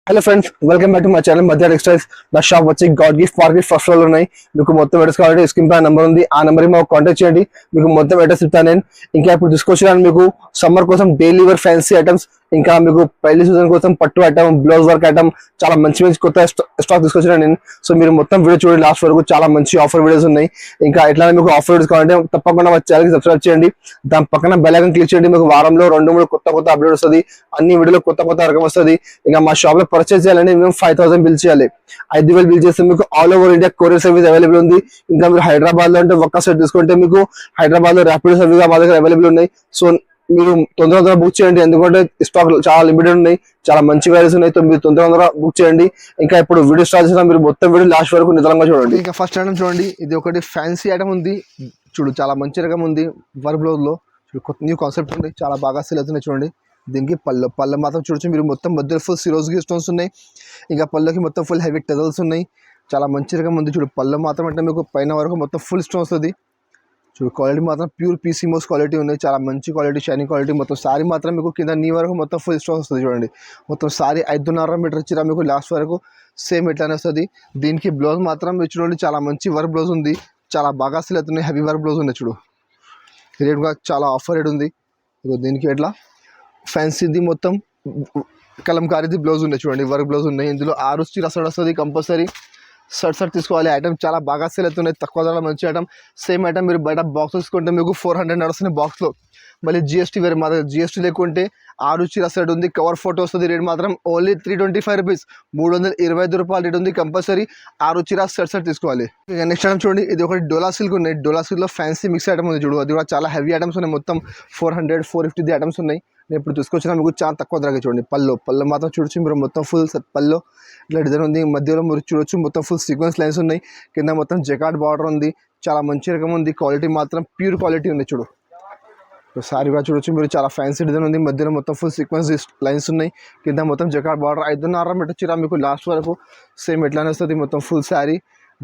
Hello friends, welcome back to my channel మధ్య textiles. నా shop వచ్చి God gift park first floor ఉన్నాయి. మీకు మొత్తం అడ్రస్ కావాలంటే స్క్రీన్ పై నెంబర్ ఉంది, ఆ నెంబర్కి మాకు కాంటాక్ట్ చేయండి. మీకు మొత్తం అడ్రస్ ఇస్తాను నేను. ఇంకా ఇప్పుడు తీసుకొచ్చాను మీకు సమ్మర్ కోసం డైలీ వేర్ ఫ్యాన్సీ ఐటమ్స్, ఇంకా మీకు పెళ్లి సీజన్ కోసం పట్టు ఐటమ్, బ్లౌజ్ వర్క్ ఐటమ్, చాలా మంచి మంచి కొత్త స్టాక్ తీసుకొచ్చాను నేను. సో మీరు మొత్తం వీడియో చూడండి లాస్ట్ వరకు, చాలా మంచి ఆఫర్ వీడియోస్ ఉన్నాయి. ఇంకా ఎట్లా మీకు ఆఫర్ వీడియోస్ కావాలంటే తప్పకుండా మా ఛానల్కి సబ్స్క్రైబ్ చేయండి. దాని పక్కన బెల్ ఐకాన్ క్లిక్ చేయండి. మీకు వారంలో 2-3 కొత్త అప్డేట్ వస్తుంది. అన్ని వీడియోలో కొత్త రకం వస్తుంది. ఇంకా మా షాప్ లో పర్చేస్ చేయాలంటే మేము 5,000 బిల్ చేయాలి. 5,000 బిల్ చేస్తే మీకు all over India courier service available ఉంది. ఇంకా మీరు హైదరాబాద్ లో అంటే ఒక్క సెట్ తీసుకుంటే మీకు హైదరాబాద్ లో ర్యాపిడ్ సర్వీస్ మా దగ్గర అవైలబుల్ ఉన్నాయి. సో మీరు తొందరగా బుక్ చేయండి, ఎందుకంటే స్టాక్ చాలా లిమిటెడ్ ఉన్నాయి, చాలా మంచి వాల్యూస్ ఉన్నాయి. మీరు తొందరగా బుక్ చేయండి. ఇంకా ఇప్పుడు వీడియో స్టార్ట్ చేసిన మీరు మొత్తం వీడియో లాస్ట్ వరకు నిదానంగా చూడండి. ఇంకా ఫస్ట్ ఐటమ్ చూడండి, ఇది ఒకటి ఫ్యాన్సీ ఐటమ్ ఉంది చూడు, చాలా మంచి రకం ఉంది. వర్క్ బ్లౌజ్ లో న్యూ కాన్సెప్ట్ ఉంది, చాలా బాగా సేల్ అవుతున్నాయి చూడండి. దీనికి పళ్ళు మాత్రం చూడొచ్చు మీరు, మొత్తం మధ్యలో ఫుల్ సిరోజ్కి స్టోన్స్ ఉన్నాయి. ఇంకా పళ్ళకి మొత్తం ఫుల్ హెవీ టెజల్స్ ఉన్నాయి, చాలా మంచి రకం ఉంది చూడు. పళ్ళు మాత్రం అంటే మీకు పైన వరకు మొత్తం ఫుల్ స్టోన్స్ ఉంది చూడు. క్వాలిటీ మాత్రం ప్యూర్ పీసీమోస్ క్వాలిటీ ఉన్నాయి, చాలా మంచి క్వాలిటీ, షైనింగ్ క్వాలిటీ. మొత్తం సారీ మాత్రం మీకు కింద నీ వరకు మొత్తం ఫుల్ స్టోన్స్ వస్తుంది చూడండి. మొత్తం సారీ 5.5 మీటర్ వచ్చిరా మీకు లాస్ట్ వరకు సేమ్ ఎట్లానే వస్తుంది. దీనికి బ్లౌజ్ మాత్రం మీరు చూడండి, చాలా మంచి వర్క్ బ్లౌజ్ ఉంది, చాలా బాగా సేల్ అవుతున్నాయి. హెవీ వర్క్ బ్లౌజ్ ఉన్నాయి చూడు. రేట్ కూడా చాలా ఆఫర్ రేట్ ఉంది. దీనికి ఎట్లా ఫ్యాన్సీది మొత్తం కలంకారీది బ్లౌజ్ ఉన్నాయి చూడండి, వర్క్ బ్లౌజ్ ఉన్నాయి. ఇందులో 6 స్టీల్ అసలు వస్తుంది కంపల్సరీ. షర్ట్ తీసుకోవాలి. ఐటమ్ చాలా బాగా సేల్ అవుతున్నాయి, తక్కువ ధర మంచి ఐటమ్. సేమ్ ఐటమ్ మీరు బయట బాక్స్ తీసుకుంటే మీకు 400 నడుస్తున్నాయి బాక్స్లో. మళ్ళీ జిఎస్టీ వేరే, మా దగ్గర జిఎస్టీ లేకుంటే 6 చీర సెట్ ఉంది, కవర్ ఫోటో వస్తుంది. రేట్ మాత్రం ఓన్లీ 325 రూపీస్, 325 రూపాయలు రేట్ ఉంది. కంపల్సరీ 6 చీర సెట్ తీసుకోవాలి. ఇక నెక్స్ట్ ఐటమ్ చూడండి, ఇది ఒకటి డోలా సిల్క్ ఉన్నాయి. డోలా సిల్క్లో ఫ్యాన్సీ మిక్స్ ఐటమ్ ఉంది చూడు, అది కూడా చాలా హెవీ ఐటమ్స్ ఉన్నాయి. మొత్తం 400-450 ఐటమ్స్ ఉన్నాయి. నేను ఇప్పుడు తీసుకొచ్చిన మీకు చాలా తక్కువ ధరగా చూడండి. పళ్ళు మాత్రం చూడొచ్చు మీరు, మొత్తం ఫుల్ పళ్ళు ఇట్లా డిజైన్ ఉంది. మధ్యలో మీరు చూడొచ్చు మొత్తం ఫుల్ సీక్వెన్స్ లైన్స్ ఉన్నాయి. కింద మొత్తం జకార్డ్ బార్డర్ ఉంది, చాలా మంచి రకం ఉంది. క్వాలిటీ మాత్రం ప్యూర్ క్వాలిటీ ఉంది చూడు. సారీ కూడా చూడొచ్చు మీరు, చాలా ఫ్యాన్సీ డిజైన్ ఉంది. మధ్యలో మొత్తం ఫుల్ సీక్వెన్స్ లైన్స్ ఉన్నాయి. కింద మొత్తం జకార్డ్ బార్డర్ 5.5 మీటర్ చీర మీకు లాస్ట్ వరకు సేమ్ ఎట్లానే వస్తుంది. మొత్తం ఫుల్ శారీ.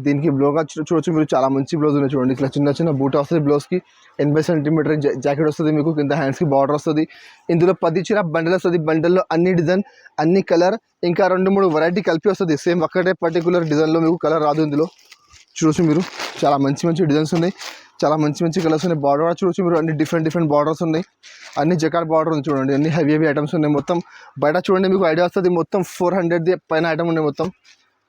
దీనికి బ్లౌజ్ చూడొచ్చు మీరు, చాలా మంచి బ్లౌజ్ ఉన్నాయి చూడండి. ఇట్లా చిన్న బూట వస్తుంది బ్లౌజ్కి. 80 సెంటీమీటర్ జాకెట్ వస్తుంది మీకు. కింద హ్యాండ్స్కి బార్డర్ వస్తుంది. ఇందులో 10 చీర బండల్ వస్తుంది. బండల్లో అన్ని డిజైన్, అన్ని కలర్, ఇంకా 2-3 వెరైటీ కలిపి వస్తుంది. సేమ్ ఒక్కటే పర్టికులర్ డిజైన్లో మీకు కలర్ రాదు. ఇందులో చూడొచ్చు మీరు, చాలా మంచి డిజైన్స్ ఉన్నాయి, చాలా మంచి కలర్స్ ఉన్నాయి. బార్డర్ కూడా చూడొచ్చు మీరు, అన్ని డిఫరెంట్ బార్డర్స్ ఉన్నాయి. అన్ని జకార్డ్ బార్డర్ ఉంది చూడండి. అన్ని హెవీ ఐటమ్స్ ఉన్నాయి. మొత్తం బయట చూడండి మీకు ఐడియా వస్తుంది. మొత్తం 400 పైన ఐటమ్ ఉన్నాయి. మొత్తం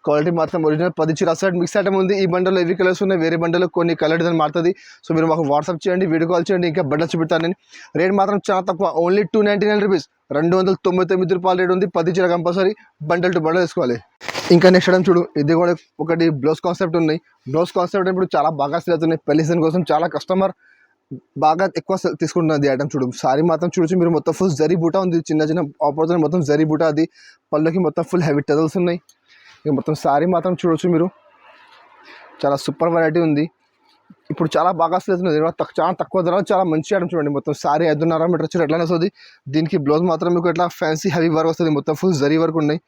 క్వాలిటీ మాత్రం ఒరిజినల్ 10 చీర సెట్ మిక్స్ ఐటమ్ ఉంది. ఈ బండల్లో హెవీ కలర్స్ ఉన్నాయి, వేరే బండల్లో కొన్ని కలర్ డిజైన్ మారుతుంది. సో మీరు మాకు వాట్సాప్ చేయండి, వీడియో కాల్ చేయండి, ఇంకా బండలు చూపెడతాను నేను. రేట్ మాత్రం చాలా తక్కువ, ఓన్లీ 299 రూపీస్, 299 రూపాయలు రేట్ ఉంది. 10 చీర కంపల్సరీ బండల్ టు బండల్ వేసుకోవాలి. ఇంకా నెక్స్ట్ ఐటమ్ చూడు, ఇది కూడా ఒకటి బ్లౌజ్ కాన్సెప్ట్ ఉన్నాయి. బ్లౌజ్ కాన్సెప్ట్ ఇప్పుడు చాలా బాగా సేల్ అవుతున్నాయి. పెళ్లి సీజన్ కోసం చాలా కస్టమర్ బాగా ఎక్కువ తీసుకుంటున్నది ఐటమ్ చూడు. సారీ మాత్రం చూడొచ్చు మీరు, మొత్తం ఫుల్ జరీ బూటా ఉంది. చిన్న ఆపర్చునిటీ మొత్తం జరీ బూటా. అది పళ్ళకి మొత్తం ఫుల్ హెవీ టెజల్స్ ఉన్నాయి. ఇక మొత్తం శారీ మాత్రం చూడొచ్చు మీరు, చాలా సూపర్ వెరైటీ ఉంది. ఇప్పుడు చాలా బాగా సేల్ అవుతుంది, చాలా తక్కువ ధర, చాలా మంచి ఐటమ్ చూడండి. మొత్తం శారీ 5.5 మీటర్ వచ్చి ఎట్లానే వస్తుంది. దీనికి బ్లౌజ్ మాత్రం మీకు ఎట్లా ఫ్యాన్సీ హెవీ వర్క్ వస్తుంది. మొత్తం ఫుల్ జరీ వర్క్ ఉన్నాయి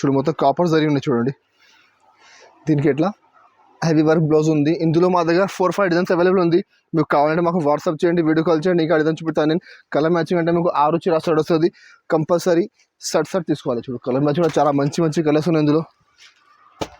చూడు, మొత్తం కాపర్ జరీ ఉన్నాయి చూడండి. దీనికి ఎట్లా హెవీ వర్క్ బ్లౌజ్ ఉంది. ఇందులో మా దగ్గర 4-5 డిజైన్స్ అవైలబుల్ ఉంది. మీకు కావాలంటే మాకు వాట్సాప్ చేయండి, వీడియో కాల్ చేయండి, ఇంకా డిజైన్ చూపిస్తాను నేను. కలర్ మ్యాచింగ్ అంటే మీకు 6 చీర షర్ట్ వస్తుంది. కంపల్సరీ షర్ట్ తీసుకోవాలి చూడు. కలర్ మ్యాచింగ్ కూడా చాలా మంచి కలర్స్ ఉన్నాయి ఇందులో.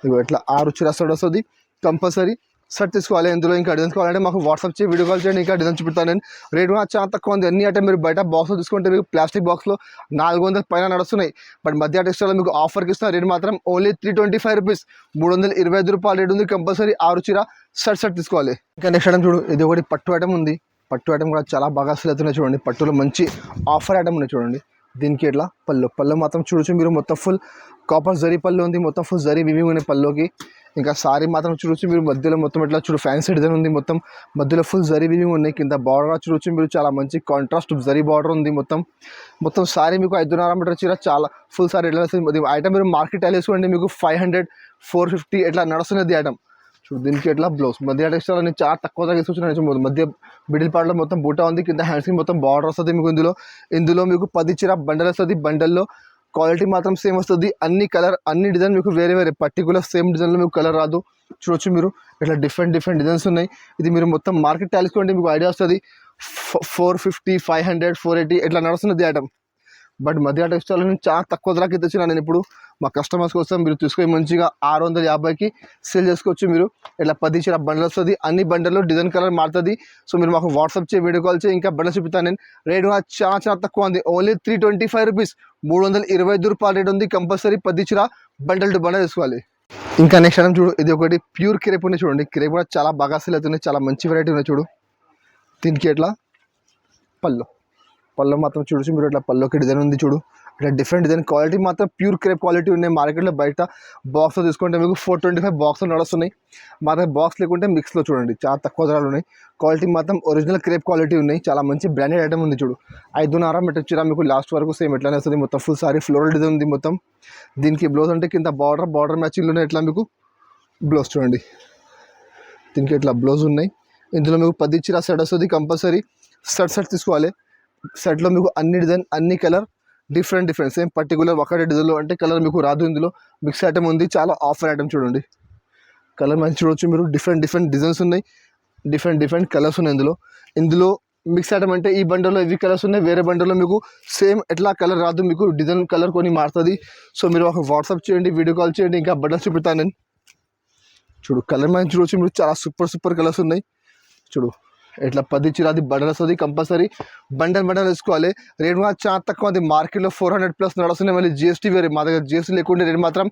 ఇవి ఎట్లా 6 చీర షర్ట్ వస్తుంది, కంపల్సరీ షర్ట్ తీసుకోవాలి. ఇందులో ఇంకా డిజైన్స్ కావాలంటే మాకు వాట్సాప్ చేసి వీడియో కాల్ చేయండి, ఇంకా డిజైన్ చూపిస్తాను నేను. రేట్ కూడా చాలా తక్కువ ఉంది. అన్ని ఐటమ్ మీరు బయట బాక్స్లో తీసుకుంటే మీకు ప్లాస్టిక్ బాక్స్లో 400 పైన నడుస్తున్నాయి. బట్ మధ్య టెక్స్టైల్లో మీకు ఆఫర్కి ఇస్తున్న రేట్ మాత్రం ఓన్లీ 325 రూపీస్, 325 రూపాయలు రేట్ ఉంది. కంపల్సరీ 6 చీర షర్ట్ తీసుకోవాలి. ఇంకా నెక్స్ట్ ఐటమ్ చూడు, ఇది ఒకటి పట్టు ఐటమ్ ఉంది. పట్టు ఐటమ్ కూడా చాలా బాగా సేల్ అవుతున్నాయి చూడండి. పట్టులో మంచి ఆఫర్ ఐటమ్ ఉన్నాయి చూడండి. దీనికి ఎట్లా పళ్ళు మాత్రం చూడొచ్చు మీరు, మొత్తం ఫుల్ కాపర్ జరీ పళ్ళు ఉంది. మొత్తం ఫుల్ జరీ వివింగ్ ఉన్నాయి పళ్ళుకి. ఇంకా సారీ మాత్రం చూడొచ్చు మీరు, మధ్యలో మొత్తం ఎట్లా చూడు ఫ్యాన్సీ డిజైన్ ఉంది. మొత్తం మధ్యలో ఫుల్ జరీ వివింగ్ ఉన్నాయి. కింద బార్డర్ చూడొచ్చు మీరు, చాలా మంచి కాంట్రాస్ట్ జరీ బార్డర్ ఉంది. మొత్తం సారీ మీకు 5.5 మీటర్ చీర, చాలా ఫుల్ సారీ ఎట్లా వస్తుంది. ఐటమ్ మీరు మార్కెట్ వేసుకోండి మీకు 500-450 ఎట్లా నడుస్తున్నది ఐటమ్ చూడు. దీనికి ఎట్లా బ్లౌజ్ మధ్య టెక్స్టైల్ అని చాలా తక్కువ ధర తీసుకొచ్చిన. మధ్య మిడిల్ పార్ట్లో మొత్తం బూటా ఉంది. కింద హ్యాండ్స్కి మొత్తం బార్డర్ వస్తుంది మీకు. ఇందులో మీకు 10 చీర బండల్ వస్తుంది. బండల్లో క్వాలిటీ మాత్రం సేమ్ వస్తుంది. అన్ని కలర్, అన్ని డిజైన్ మీకు వేరే పర్టికులర్ సేమ్ డిజైన్లో మీకు కలర్ రాదు. చూడొచ్చు మీరు, ఇట్లా డిఫరెంట్ డిజైన్స్ ఉన్నాయి. ఇది మీరు మొత్తం మార్కెట్ తెలుసుకోండి, మీకు ఐడియా వస్తుంది. 450, 500, 480 ఇట్లా నడుస్తున్నది ఐటమ్. బట్ మధ్య టెక్స్టైల్ నుంచి చాలా తక్కువ ధరకి తెచ్చిన నేను ఇప్పుడు మా కస్టమర్స్ కోసం మీరు తీసుకొని మంచిగా 650కి సేల్ చేసుకోవచ్చు. మీరు ఇట్లా 10 చీర బండల్ వస్తుంది, అన్ని బండల్లో డిజైన్ కలర్ మారుతుంది. సో మీరు మాకు వాట్సాప్ చేయి, వీడియో కాల్ చేయి, ఇంకా బండల్ చూపుతాను నేను. రేట్ కూడా చాలా చాలా తక్కువ ఉంది, ఓన్లీ 325 రూపీస్, 325 రూపాయల రేట్ ఉంది. కంపల్సరీ 10 చీర బండల్ టు బండల్ తీసుకోవాలి. ఇంకా నెక్స్ట్ ఐటమ్ చూడు, ఇది ఒకటి ప్యూర్ క్రేప్ ఉన్నాయి చూడండి. క్రేప్ కూడా చాలా బాగా సేల్ అవుతున్నాయి, చాలా మంచి వెరైటీ ఉన్నాయి చూడు. దీనికి ఎట్లా పళ్ళు మాత్రం చూడొచ్చు మీరు, ఇట్లా పళ్ళుకి డిజైన్ ఉంది చూడు, ఇట్లా డిఫరెంట్ డిజైన్. క్వాలిటీ మాత్రం ప్యూర్ క్రేప్ క్వాలిటీ ఉన్నాయి. మార్కెట్లో బయట బాక్స్లో తీసుకుంటే మీకు 425 బాక్స్లో నడుస్తున్నాయి. మా దగ్గర బాక్స్ లేకుంటే మిక్స్లో చూడండి చాలా తక్కువ ధరలు ఉన్నాయి. క్వాలిటీ మాత్రం ఒరిజినల్ క్రేప్ క్వాలిటీ ఉన్నాయి, చాలా మంచి బ్రాండెడ్ ఐటమ్ ఉంది చూడు. 5.5 మీటర్ చీర మీకు లాస్ట్ వరకు సేమ్ ఎట్లానే వస్తుంది. మొత్తం ఫుల్ సారీ ఫ్లోరల్ డిజైన్ ఉంది మొత్తం. దీనికి బ్లౌజ్ అంటే కింద బార్డర్ మ్యాచింగ్లోనే ఎట్లా మీకు బ్లౌజ్ చూడండి. దీనికి ఇట్లా బ్లౌజ్ ఉన్నాయి. ఇందులో మీకు 10 చీర సెట్ వస్తుంది. కంపల్సరీ సెట్ తీసుకోవాలి. సెట్లో మీకు అన్ని డిజైన్ అన్ని కలర్ డిఫరెంట్ సేమ్ పర్టికులర్ ఒకటే డిజైన్లో అంటే కలర్ మీకు రాదు. ఇందులో మిక్స్ ఐటమ్ ఉంది, చాలా ఆఫర్ ఐటమ్ చూడండి. కలర్ మంచి చూడవచ్చు మీరు, డిఫరెంట్ డిజైన్స్ ఉన్నాయి, డిఫరెంట్ కలర్స్ ఉన్నాయి ఇందులో మిక్స్ ఐటమ్ అంటే ఈ బండల్లో ఇవి కలర్స్ ఉన్నాయి, వేరే బండల్లో మీకు సేమ్ ఎట్లా కలర్ రాదు, మీకు డిజైన్ కలర్ కొన్ని మారుతుంది. సో మీరు ఒక వాట్సాప్ చేయండి, వీడియో కాల్ చేయండి, ఇంకా బండల్స్ చూపుతాను నేను. చూడు కలర్ మంచి చూడవచ్చు మీరు, చాలా సూపర్ కలర్స్ ఉన్నాయి చూడు. ఇట్లా 10 చీర అది బండల్ వస్తుంది. కంపల్సరీ బండల్ వేసుకోవాలి. రేట్ కూడా చాలా తక్కువ, అది మార్కెట్లో 400+ నడుస్తున్నాయి. మళ్ళీ GST వేరే, మా దగ్గర GST లేకుండా రేట్ మాత్రం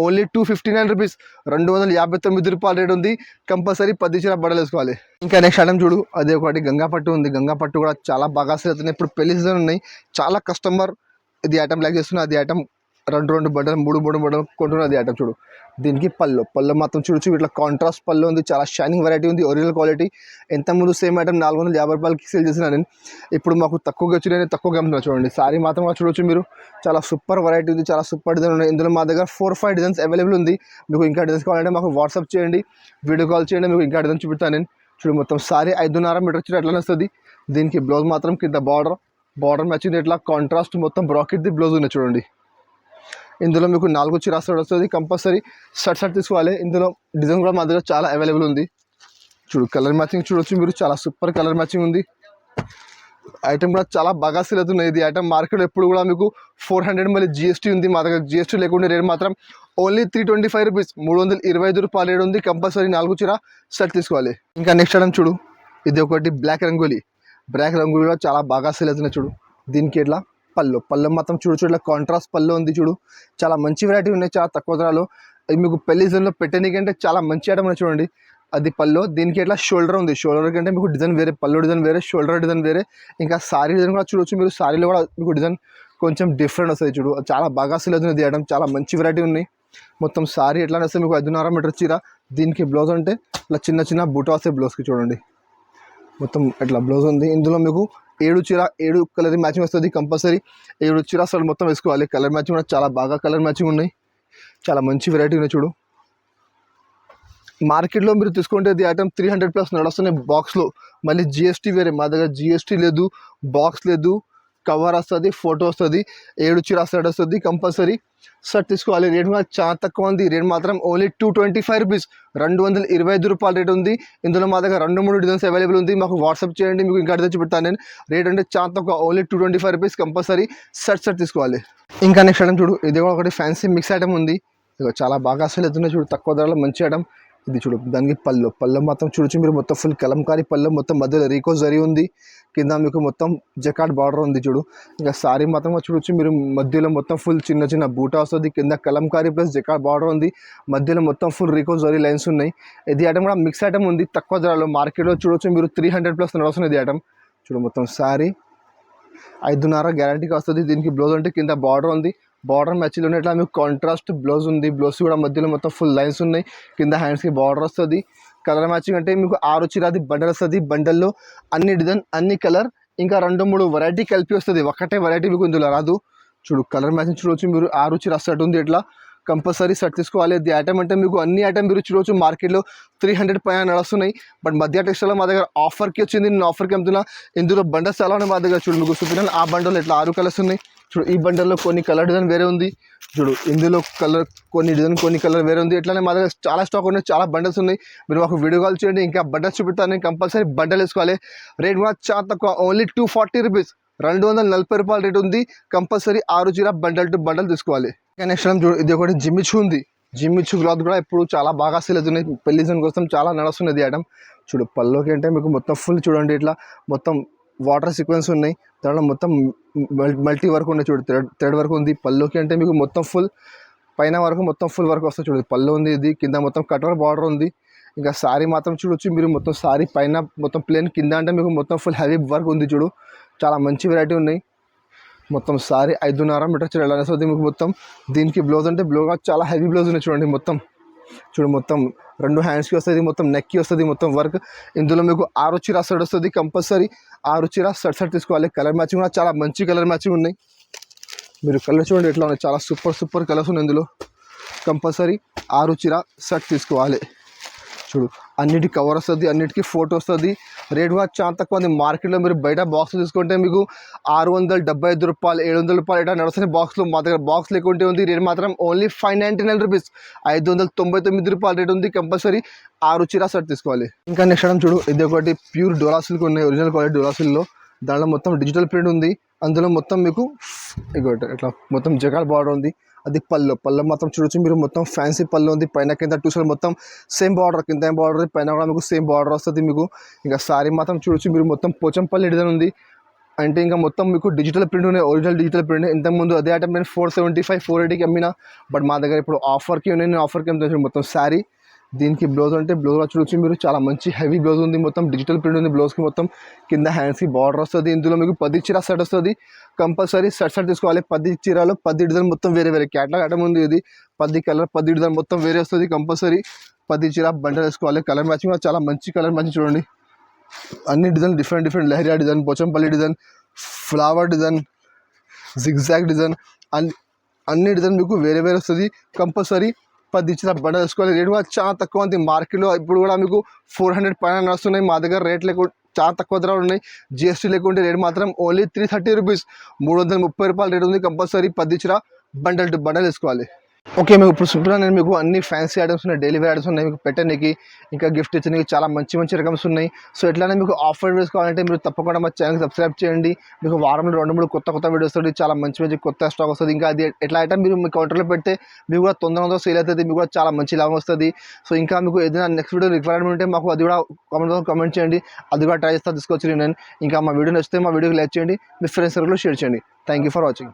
ఓన్లీ 259 రూపీస్, 259 రూపాయల రేట్ ఉంది. కంపల్సరీ 10 చీర బండల్ వేసుకోవాలి. ఇంకా నెక్స్ట్ ఐటమ్ చూడు, అదే ఒకటి గంగా పట్టు ఉంది. గంగా పట్టు కూడా చాలా బాగా సేల్ అవుతున్నాయి. ఇప్పుడు పెళ్లి సీజన్ ఉన్నాయి, చాలా కస్టమర్ ఇది ఐటమ్ లైక్ చేస్తున్నారు. అది ఐటమ్ 2 బండలు 3 బండలు కొంటున్నారు. అది ఐటమ్ చూడు. దీనికి పళ్ళు మాత్రం చూడొచ్చు, ఇట్లా కాంట్రాస్ట్ పళ్ళు ఉంది, చాలా షైనింగ్ వెరైటీ ఉంది, ఒరిజినల్ క్వాలిటీ. ఎంత ముందు సేమ్ ఐటమ్ 450 రూపాయలకి సేల్ చేసిన నేను, ఇప్పుడు మాకు తక్కువగా వచ్చి నేను తక్కువగా అమ్ముతున్నా చూడండి. సారీ మాత్రం చూడొచ్చు మీరు, చాలా సూపర్ వెరైటీ ఉంది, చాలా సూపర్ డిజైన్ ఉన్నాయి. ఇందులో మా దగ్గర 4-5 డిజైన్స్ అవైలబుల్ ఉంది. మీకు ఇంకా డిజైన్స్ కావాలంటే మాకు వాట్సాప్ చేయండి, వీడియో కాల్ చేయండి, మీకు ఇంకా డిజైన్ చూపిస్తాను నేను. చూడు మొత్తం సారీ 5.5 మీటర్ చీర ఎట్లా వస్తుంది. దీనికి బ్లౌజ్ మాత్రం కింద బార్డర్ మ్యాచింగ్ ఇట్లా కాంట్రాస్ట్ మొత్తం బ్రాకెట్ది బ్లౌజ్ ఉన్నాయి చూడండి. ఇందులో మీకు 4 చీర వస్తుంది. కంపల్సరీ సెట్ తీసుకోవాలి. ఇందులో డిజైన్ కూడా మా దగ్గర చాలా అవైలబుల్ ఉంది చూడు. కలర్ మ్యాచింగ్ చూడొచ్చు మీరు, చాలా సూపర్ కలర్ మ్యాచింగ్ ఉంది. ఐటమ్ కూడా చాలా బాగా సేల్ అవుతుంది. ఇది ఐటమ్ మార్కెట్లో ఎప్పుడు కూడా మీకు 400 మళ్ళీ GST ఉంది. మా దగ్గర GST లేకుండా రేట్ మాత్రం ఓన్లీ 325 రూపీస్, 325 రూపాయల రేట్ ఉంది. కంపల్సరీ 4 చీర సెట్ తీసుకోవాలి. ఇంకా నెక్స్ట్ ఐటమ్ చూడు, ఇది ఒకటి బ్లాక్ రంగోలీ కూడా చాలా బాగా సేల్ అవుతున్నాయి చూడు. దీనికి ఎట్లా పళ్ళు మాత్రం చూడొచ్చు, ఇట్లా కాంట్రాస్ట్ పళ్ళు ఉంది చూడు. చాలా మంచి వెరైటీ ఉన్నాయి, చాలా తక్కువ ధరలో. ఇది మీకు పెళ్లి సీజన్లో పెట్టడానికంటే చాలా మంచి ఐటమ్ ఉన్నాయి చూడండి. అది పళ్ళు. దీనికి ఇట్లా షోల్డర్ ఉంది, షోల్డర్ కంటే మీకు డిజైన్ వేరే, పళ్ళు డిజైన్ వేరే, షోల్డర్ డిజైన్ వేరే. ఇంకా సారీ డిజైన్ కూడా చూడొచ్చు మీరు, సారీలో కూడా మీకు డిజైన్ కొంచెం డిఫరెంట్ వస్తుంది చూడు. చాలా బాగా సేల్ అవుతుంది ఇది ఐటమ్, చాలా మంచి వెరైటీ ఉన్నాయి. మొత్తం సారీ ఎట్లా వస్తుంది మీకు 5.5 మీటర్ చీర. దీనికి బ్లౌజ్ అంటే ఇట్లా చిన్న బూటా వస్తాయి బ్లౌజ్కి చూడండి. మొత్తం ఇట్లా బ్లౌజ్ ఉంది. ఇందులో మీకు 7 కలర్ మ్యాచింగ్ వస్తుంది. కంపల్సరీ 7 చీర అసలు మొత్తం వేసుకోవాలి. కలర్ మ్యాచింగ్ కూడా చాలా బాగా కలర్ మ్యాచింగ్ ఉన్నాయి, చాలా మంచి వెరైటీ ఉన్నాయి చూడు. మార్కెట్లో మీరు తీసుకుంటే ఇది ఐటమ్ 300+ నడుస్తున్నాయి బాక్స్లో. మళ్ళీ GST వేరే, మా దగ్గర GST లేదు, బాక్స్ లేదు, కవర్ వస్తుంది, ఫోటో వస్తుంది, 7 చీర సెట్ వస్తుంది. కంపల్సరీ సెట్ తీసుకోవాలి. రేట్ కూడా చాలా తక్కువ ఉంది. రేట్ మాత్రం ఓన్లీ 225 రూపీస్, 225 రూపాయల రేట్ ఉంది. ఇందులో మా దగ్గర 2-3 డిజైన్స్ అవైలబుల్ ఉంది. మాకు వాట్సాప్ చేయండి, మీకు ఇంకా తెచ్చి పెడతాను నేను. రేట్ అంటే చాలా తక్కువ, ఓన్లీ 225 రూపీస్. కంపల్సరీ సెట్ తీసుకోవాలి. ఇంకా నెక్స్ట్ ఐటమ్ చూడు, ఇది కూడా ఒకటి ఫ్యాన్సీ మిక్స్ ఐటమ్ ఉంది. ఇక చాలా బాగా అసలు అవుతున్నాయి చూడు, తక్కువ ధరలో మంచి ఐటమ్. ఇది చూడు, దానికి పళ్ళు మాత్రం చూడొచ్చు మీరు, మొత్తం ఫుల్ కలంకారీ పళ్ళు, మొత్తం మధ్యలో రీకో జరీ ఉంది, కింద మీకు మొత్తం జకాట్ బార్డర్ ఉంది చూడు. ఇంకా సారీ మాత్రం చూడొచ్చు మీరు, మధ్యలో మొత్తం ఫుల్ చిన్న బూటా వస్తుంది, కింద కలంకారీ ప్లస్ జకాట్ బార్డర్ ఉంది, మధ్యలో మొత్తం ఫుల్ రీకో జరీ లైన్స్ ఉన్నాయి. ఇది ఐటమ్ కూడా మిక్స్ ఐటమ్ ఉంది, తక్కువ ధరలో. మార్కెట్లో చూడొచ్చు మీరు 300+ నడుస్తుంది ఇది ఐటమ్ చూడు. మొత్తం సారీ 5.5 గ్యారంటీకి వస్తుంది. దీనికి బ్లౌజ్ అంటే కింద బార్డర్ ఉంది, బార్డర్ మ్యాచింగ్ ఉన్నట్లా మీకు కాంట్రాస్ట్ బ్లౌజ్ ఉంది. బ్లౌజ్ కూడా మధ్యలో మొత్తం ఫుల్ లైన్స్ ఉన్నాయి, కింద హ్యాండ్స్కి బార్డర్ వస్తుంది. కలర్ మ్యాచింగ్ అంటే మీకు 6 చీర అది బండల్ వస్తుంది. బండల్లో అన్ని డిజైన్ అన్ని కలర్ ఇంకా 2-3 వెరైటీ కలిపి వస్తుంది, ఒకటే వెరైటీ మీకు ఇందులో రాదు చూడు. కలర్ మ్యాచింగ్ చూడవచ్చు మీరు, 6 చీర సెట్ ఉంది. ఇట్లా కంపల్సరీ సెట్ తీసుకోవాలి. ఇది ఐటమ్ అంటే మీకు అన్ని ఐటమ్ మీరు చూడవచ్చు మార్కెట్లో 300 పైన నడుస్తున్నాయి. బట్ మధ్య టెక్స్టైల్లో మా దగ్గర ఆఫర్కి వచ్చింది, నేను ఆఫర్కి అమ్ముతున్నా. ఇందులో బండల్స్ చాలా ఉన్నాయి మా దగ్గర చూడు. మీకు చూపిన ఆ బండల్ ఇట్లా 6 కలర్స్ ఉన్నాయి చూడు. ఈ బండల్లో కొన్ని కలర్ డిజైన్ వేరే ఉంది చూడు. ఇందులో కలర్ కొన్ని డిజైన్ కొన్ని కలర్ వేరే ఉంది. ఇట్లానే మా దగ్గర చాలా స్టాక్ ఉన్నాయి, చాలా బండల్స్ ఉన్నాయి. మీరు మాకు వీడియో కాల్ చేయండి, ఇంకా బండల్స్ చూపిస్తాను. కంపల్సరీ బండల్ వేసుకోవాలి. రేట్ కూడా చాలా తక్కువ, ఓన్లీ 240 రూపీస్, రూ. 240 రేట్ ఉంది. కంపల్సరీ 6 చీర బండల్ టు బండల్ తీసుకోవాలి. నెక్స్ట్ చూడు, ఇది ఒకటి జిమ్మిచు ఉంది. జిమ్మిచు క్లాత్ కూడా ఇప్పుడు చాలా బాగా సేల్ అవుతున్నాయి. పెళ్లి సీజన్ కోసం చాలా నడుస్తున్నది ఐటమ్. చూడు పళ్ళుకి అంటే మీకు మొత్తం ఫుల్ చూడండి, ఇట్లా మొత్తం వాటర్ సీక్వెన్స్ ఉన్నాయి. దాంట్లో మొత్తం మల్టీ వర్క్ ఉన్నాయి. చూడు థ్రెడ్ వర్క్ ఉంది. పళ్ళుకి అంటే మీకు మొత్తం ఫుల్ పైన వరకు మొత్తం ఫుల్ వర్క్ వస్తుంది. చూడు పళ్ళు ఉంది, ఇది కింద మొత్తం కట్వర్ బార్డర్ ఉంది. ఇంకా సారీ మాత్రం చూడొచ్చు మీరు, మొత్తం సారీ పైన మొత్తం ప్లేన్, కింద అంటే మీకు మొత్తం ఫుల్ హెవీ వర్క్ ఉంది. చూడు చాలా మంచి వెరైటీ ఉన్నాయి. మొత్తం సారీ 5.5 మీటర్ చీర ఎలా వస్తుంది మీకు. మొత్తం దీనికి బ్లౌజ్ అంటే బ్లౌజ్ చాలా హెవీ బ్లౌజ్ ఉన్నాయి. చూడండి మొత్తం చూడు, మొత్తం 2 హ్యాండ్స్కి వస్తుంది, మొత్తం నెక్కి వస్తుంది, మొత్తం వర్క్. ఇందులో మీకు 6 చీర సెట్ వస్తుంది. కంపల్సరీ 6 చీర సెట్ తీసుకోవాలి. కలర్ మ్యాచింగ్ కూడా చాలా మంచి కలర్ మ్యాచింగ్ ఉన్నాయి. మీరు కలర్ చూడండి ఎట్లా ఉన్నాయి, చాలా సూపర్ కలర్స్ ఉన్నాయి ఇందులో. కంపల్సరీ 6 చీర సెట్ తీసుకోవాలి. చూడు అన్నిటికీ కవర్ వస్తుంది, అన్నిటికీ ఫోటో వస్తుంది. రేట్ కూడా చాలా తక్కువ ఉంది. మార్కెట్లో మీరు బయట బాక్స్ తీసుకుంటే మీకు 675 రూపాయలు, 700 రూపాయలు ఇట్లా నడుస్తుంది బాక్స్లో. మా దగ్గర బాక్స్ లేకుంటే ఉంది. రేట్ మాత్రం ఓన్లీ 599 రూపీస్, 599 రూపాయలు రేట్ ఉంది. కంపల్సరీ 6 చీర సెట్ తీసుకోవాలి. ఇంకా నెక్స్ట్ ఐటమ్ చూడు, ఇది ఒకటి ప్యూర్ డోలా సిల్క్ ఉన్నాయి, ఒరిజినల్ క్వాలిటీ డోలా సిల్క్లో. దాంట్లో మొత్తం డిజిటల్ ప్రింట్ ఉంది. అందులో మొత్తం మీకు ఇగోటి ఇట్లా మొత్తం జగాల్ బార్డర్ ఉంది. అది పళ్ళు మాత్రం చూడొచ్చు మీరు, మొత్తం ఫ్యాన్సీ పళ్ళు ఉంది. పైన కింద 2 సైడ్ మొత్తం సేమ్ బార్డర్, కింద బార్డర్, పైన కూడా మీకు సేమ్ బార్డర్ వస్తుంది మీకు. ఇంకా సారీ మాత్రం చూడొచ్చు మీరు, మొత్తం పోచంపల్లి డిజైన్ ఉంది. అంటే ఇంకా మొత్తం మీకు డిజిటల్ ప్రింట్ ఉన్నాయి, ఒరిజినల్ డిజిటల్ ప్రింట్. ఇంతకుముందు అదే ఐటమ్ నేను 475, 480కి అమ్మినా. బట్ మా దగ్గర ఇప్పుడు ఆఫర్కి ఉన్నాయి. నేను ఆఫర్కి అమ్ముతాను. మొత్తం శారీ దీనికి బ్లౌజ్ అంటే బ్లౌజ్ చూడొచ్చు మీరు, చాలా మంచి హెవీ బ్లౌజ్ ఉంది. మొత్తం డిజిటల్ ప్రింట్ ఉంది బ్లౌజ్కి. మొత్తం కింద హ్యాండ్స్కి బార్డర్ వస్తుంది. ఇందులో మీకు 10 చీర సెట్ వస్తుంది. కంపల్సరీ సెట్ తీసుకోవాలి. 10 చీరలో 10 డిజైన్ మొత్తం వేరే క్యాటలాగ్ ఐటమ్ ఉంది. ఇది 10 కలర్ 10 డిజైన్ మొత్తం వేరే వస్తుంది. కంపల్సరీ 10 చీర బండల్ వేసుకోవాలి. కలర్ మ్యాచింగ్ కూడా చాలా మంచి కలర్ మ్యాచింగ్ చూడండి. అన్ని design different Leheriya design, Pochampally design, flower design, zigzag design, అన్ని డిజైన్ మీకు వేరే వస్తుంది. కంపల్సరీ 10 చీర బండల్ వేసుకోవాలి. రేట్ కూడా చాలా తక్కువ ఉంది. మార్కెట్లో ఇప్పుడు కూడా మీకు 400 పైన నడుస్తున్నాయి. మా దగ్గర రేట్ లేకుండా చాలా తక్కువ ధర ఉన్నాయి. జిఎస్టీ లేకుంటే రేట్ మాత్రం ఓన్లీ 330 రూపీస్, 330 రూపాయలు రేట్ ఉంది. కంపల్సరీ 10 చీర బండల్ టు బండల్ వేసుకోవాలి. ఓకే, మీకు ఇప్పుడు సింపుల్గా నేను మీకు అన్ని ఫ్యాన్సీ ఐటమ్స్ ఉన్నాయి, డైలీ వేర్ ఐటమ్స్ ఉన్నాయి. మీకు పెట్టడానికి ఇంకా గిఫ్ట్ ఇచ్చడానికి చాలా మంచి రకమ్స్ ఉన్నాయి. సో ఎట్లానే మీకు ఆఫర్ వేసుకోవాలంటే మీరు తప్పకుండా మా ఛానల్కి సబ్స్క్రైబ్ చేయండి. మీకు వారంలో 2-3 కొత్త వీడియోస్ వస్తుంది. చాలా మంచి కొత్త స్టాక్ వస్తుంది. ఇంకా అది ఎట్లా ఐటమ్ మీరు మీ కౌంటర్లో పెడితే మీకు కూడా తొందరగా సేల్ అవుతుంది. మీకు కూడా చాలా మంచి లాభం వస్తుంది. సో ఇంకా మీకు ఏదైనా నెక్స్ట్ వీడియో రిక్వైర్మెంట్ ఉంటే మాకు అది కూడా కామెంట్ చేయండి. అది కూడా ట్రై చేస్తా తీసుకొచ్చి నేను. ఇంకా మా వీడియో నచ్చితే మా వీడియోకి లైక్ చేయండి, మీ ఫ్రెండ్స్ సర్కిల్లో షేర్ చేయండి. Thank you for watching.